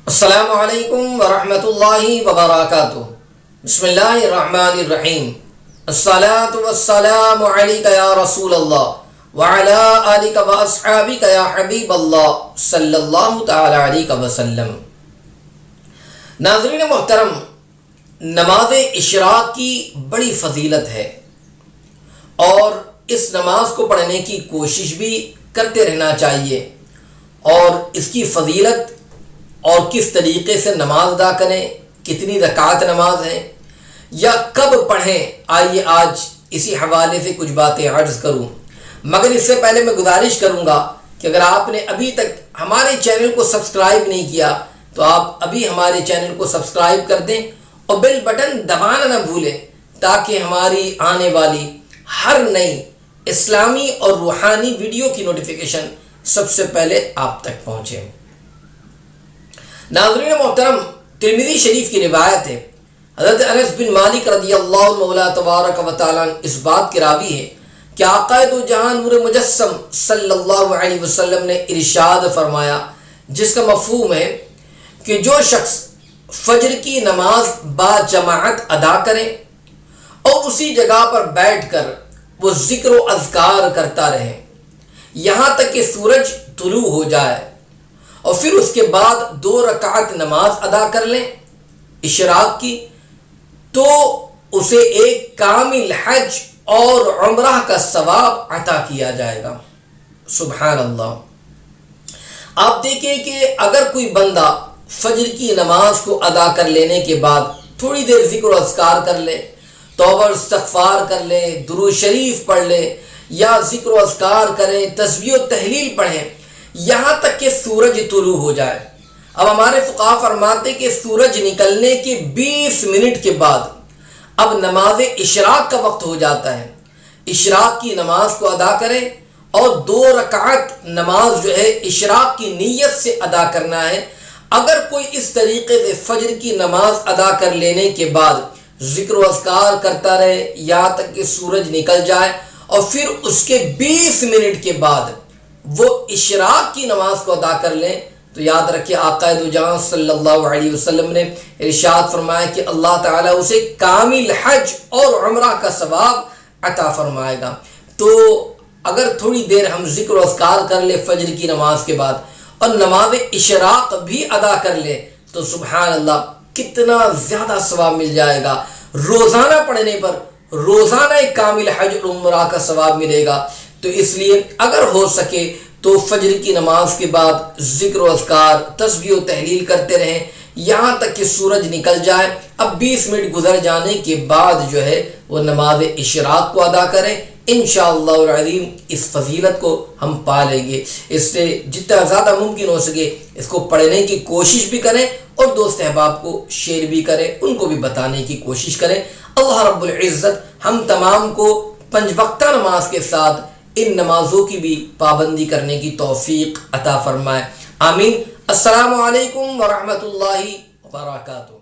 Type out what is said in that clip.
السلام علیکم ورحمۃ اللہ وبرکاتہ۔ بسم اللہ الرحمن الرحیم۔ الصلاۃ والسلام علیک یا رسول اللہ وعلی آلک واصحابک یا حبیب اللہ صلی اللہ تعالی علیہ وسلم۔ ناظرین محترم، نماز اشراق کی بڑی فضیلت ہے اور اس نماز کو پڑھنے کی کوشش بھی کرتے رہنا چاہیے، اور اس کی فضیلت اور کس طریقے سے نماز ادا کریں، کتنی رکعت نماز ہے یا کب پڑھیں، آئیے آج اسی حوالے سے کچھ باتیں عرض کروں۔ مگر اس سے پہلے میں گزارش کروں گا کہ اگر آپ نے ابھی تک ہمارے چینل کو سبسکرائب نہیں کیا تو آپ ابھی ہمارے چینل کو سبسکرائب کر دیں اور بیل بٹن دبانا نہ بھولیں، تاکہ ہماری آنے والی ہر نئی اسلامی اور روحانی ویڈیو کی نوٹیفیکیشن سب سے پہلے آپ تک پہنچے۔ ناظرین محترم، ترمذی شریف کی روایت ہے، حضرت انس بن مالک رضی اللہ مولا تبارک و تعالیٰ اس بات کے راوی ہے کہ آقا دو جہان نور مجسم صلی اللہ علیہ وسلم نے ارشاد فرمایا، جس کا مفہوم ہے کہ جو شخص فجر کی نماز با جماعت ادا کرے اور اسی جگہ پر بیٹھ کر وہ ذکر و اذکار کرتا رہے یہاں تک کہ سورج طلوع ہو جائے، اور پھر اس کے بعد 2 رکعت نماز ادا کر لیں اشراق کی، تو اسے ایک کامل حج اور عمرہ کا ثواب عطا کیا جائے گا۔ سبحان اللہ۔ آپ دیکھیں کہ اگر کوئی بندہ فجر کی نماز کو ادا کر لینے کے بعد تھوڑی دیر ذکر و اذکار کر لے، توبہ و استغفار کر لے، درود شریف پڑھ لے یا ذکر و اذکار کرے، تسبیح و تحلیل پڑھیں یہاں تک کہ سورج طلوع ہو جائے۔ اب ہمارے فقہا فرماتے کہ سورج نکلنے کے 20 منٹ کے بعد اب نماز اشراق کا وقت ہو جاتا ہے۔ اشراق کی نماز کو ادا کریں اور 2 رکعت نماز جو ہے اشراق کی نیت سے ادا کرنا ہے۔ اگر کوئی اس طریقے سے فجر کی نماز ادا کر لینے کے بعد ذکر و اذکار کرتا رہے یہاں تک کہ سورج نکل جائے اور پھر اس کے 20 منٹ کے بعد وہ اشراق کی نماز کو ادا کر لیں، تو یاد رکھیں آقا دو جہاں صلی اللہ علیہ وسلم نے ارشاد فرمایا کہ اللہ تعالیٰ اسے کامل حج اور عمرہ کا ثواب عطا فرمائے گا۔ تو اگر تھوڑی دیر ہم ذکر و اذکار کر لیں فجر کی نماز کے بعد اور نماز اشراق بھی ادا کر لیں تو سبحان اللہ کتنا زیادہ ثواب مل جائے گا۔ روزانہ پڑھنے پر روزانہ ایک کامل حج اور عمرہ کا ثواب ملے گا۔ تو اس لیے اگر ہو سکے تو فجر کی نماز کے بعد ذکر و اذکار، تسبیح و تحلیل کرتے رہیں یہاں تک کہ سورج نکل جائے۔ اب 20 منٹ گزر جانے کے بعد جو ہے وہ نماز اشراق کو ادا کریں، انشاءاللہ العظیم اس فضیلت کو ہم پا لیں گے۔ اس سے جتنا زیادہ ممکن ہو سکے اس کو پڑھنے کی کوشش بھی کریں اور دوست احباب کو شیئر بھی کریں، ان کو بھی بتانے کی کوشش کریں۔ اللہ رب العزت ہم تمام کو 5 وقتہ نماز کے ساتھ ان نمازوں کی بھی پابندی کرنے کی توفیق عطا فرمائے، آمین۔ السلام علیکم ورحمۃ اللہ وبرکاتہ۔